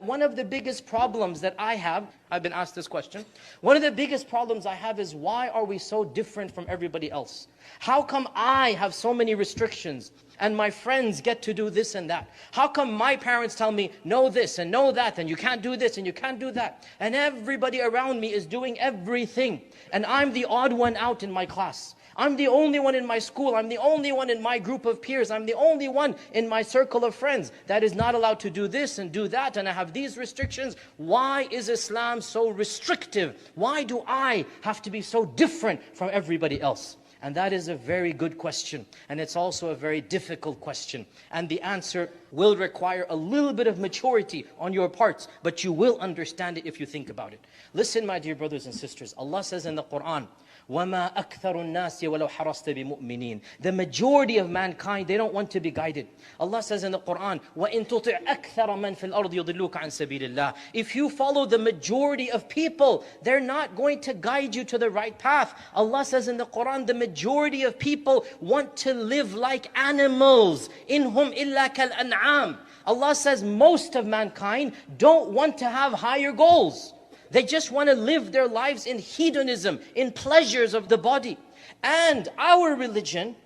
one of the biggest problems that I have, I've been asked this question, one of the biggest problems I have is, why are we so different from everybody else? How come I have so many restrictions and my friends get to do this and that? How come my parents tell me, know this and know that, and you can't do this and you can't do that? And everybody around me is doing everything. And I'm the odd one out in my class. I'm the only one in my school. I'm the only one in my group of peers. I'm the only one in my circle of friends that is not allowed to do this and do that, and I have these restrictions. Why is Islam so restrictive? Why do I have to be so different from everybody else? And that is a very good question. And it's also a very difficult question. And the answer will require a little bit of maturity on your parts, but you will understand it if you think about it. Listen, my dear brothers and sisters, Allah says in the Quran, وَمَا أَكْثَرُ النَّاسِ وَلَوْ حَرَصْتَ بِمُؤْمِنِينَ. The majority of mankind, they don't want to be guided. Allah says in the Quran, وَإِن تُطِعْ أَكْثَرَ مَنْ فِي الْأَرْضِ يُضِلُّكَ عَنْ سَبِيلِ اللَّهِ. If you follow the majority of people, they're not going to guide you to the right path. Allah says in the Quran, the majority of people want to live like animals. إِنْهُمْ إِلَّا كَالْأَنْعَامِ. Allah says most of mankind don't want to have higher goals. They just want to live their lives in hedonism, in pleasures of the body. And our religion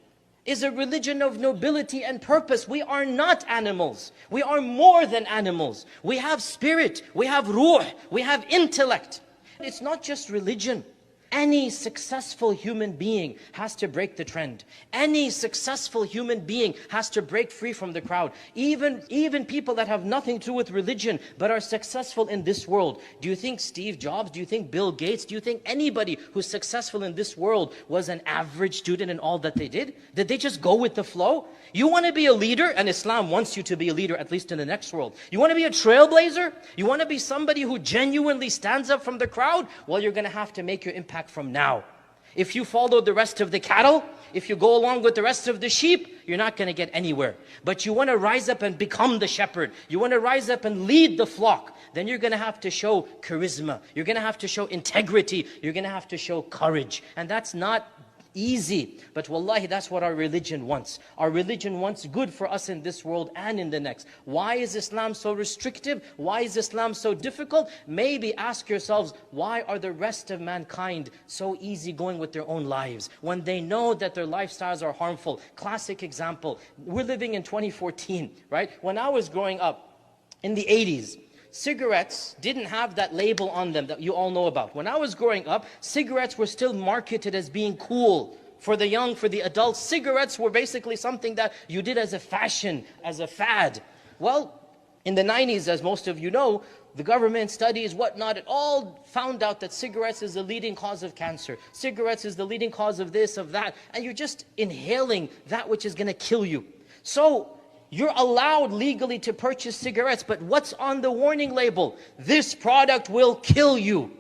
is a religion of nobility and purpose. We are not animals. We are more than animals. We have spirit, we have ruh, we have intellect. It's not just religion. Any successful human being has to break the trend. Any successful human being has to break free from the crowd. Even people that have nothing to do with religion but are successful in this world. Do you think Steve Jobs, do you think Bill Gates, do you think anybody who's successful in this world was an average student in all that they did? Did they just go with the flow? You want to be a leader, and Islam wants you to be a leader, at least in the next world. You want to be a trailblazer? You want to be somebody who genuinely stands up from the crowd? Well, you're going to have to make your impact from now. If you follow the rest of the cattle, if you go along with the rest of the sheep, you're not going to get anywhere. But you want to rise up and become the shepherd. You want to rise up and lead the flock. Then you're going to have to show charisma. You're going to have to show integrity. You're going to have to show courage. And that's not easy. But wallahi, that's what our religion wants. Our religion wants good for us in this world and in the next. Why is Islam so restrictive? Why is Islam so difficult? Maybe ask yourselves, why are the rest of mankind so easygoing with their own lives when they know that their lifestyles are harmful? Classic example, we're living in 2014, right? When I was growing up in the 80s, cigarettes didn't have that label on them that you all know about. When I was growing up, cigarettes were still marketed as being cool. For the young, for the adults, cigarettes were basically something that you did as a fashion, as a fad. Well, in the 90s, as most of you know, the government studies, whatnot, it all found out that cigarettes is the leading cause of cancer. Cigarettes is the leading cause of this, of that. And you're just inhaling that which is going to kill you. So, you're allowed legally to purchase cigarettes, but what's on the warning label? This product will kill you.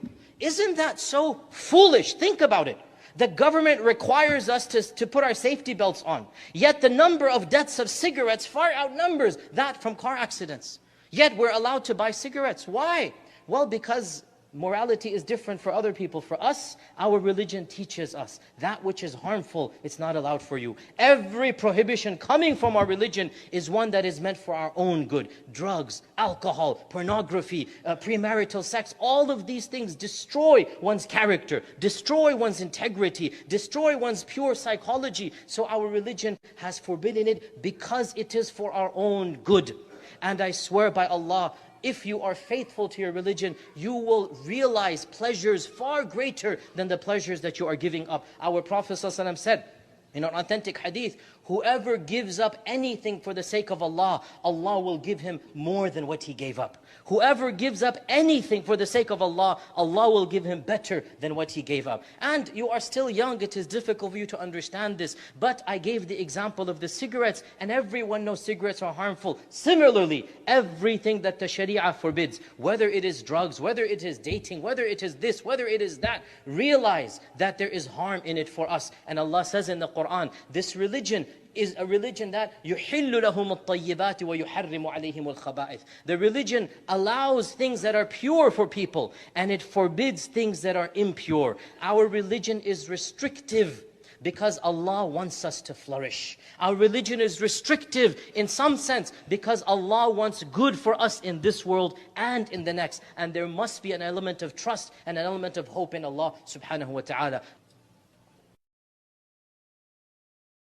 Isn't that so foolish? Think about it. The government requires us to put our safety belts on. Yet the number of deaths of cigarettes far outnumbers that from car accidents. Yet we're allowed to buy cigarettes. Why? Well, because morality is different for other people. For us, our religion teaches us that which is harmful, it's not allowed for you. Every prohibition coming from our religion is one that is meant for our own good. Drugs, alcohol, pornography, premarital sex, all of these things destroy one's character, destroy one's integrity, destroy one's pure psychology. So our religion has forbidden it because it is for our own good. And I swear by Allah, if you are faithful to your religion, you will realize pleasures far greater than the pleasures that you are giving up. Our Prophet ﷺ said in an authentic hadith, whoever gives up anything for the sake of Allah, Allah will give him more than what he gave up. Whoever gives up anything for the sake of Allah, Allah will give him better than what he gave up. And you are still young, it is difficult for you to understand this. But I gave the example of the cigarettes, and everyone knows cigarettes are harmful. Similarly, everything that the Sharia forbids, whether it is drugs, whether it is dating, whether it is this, whether it is that, realize that there is harm in it for us. And Allah says in the Quran, this religion is a religion that يُحِلُّ لَهُمُ الطَّيِّبَاتِ وَيُحَرِّمُ عَلَيْهِمُ الْخَبَائِثِ. The religion allows things that are pure for people, and it forbids things that are impure. Our religion is restrictive because Allah wants us to flourish. Our religion is restrictive in some sense because Allah wants good for us in this world and in the next. And there must be an element of trust and an element of hope in Allah subhanahu wa ta'ala.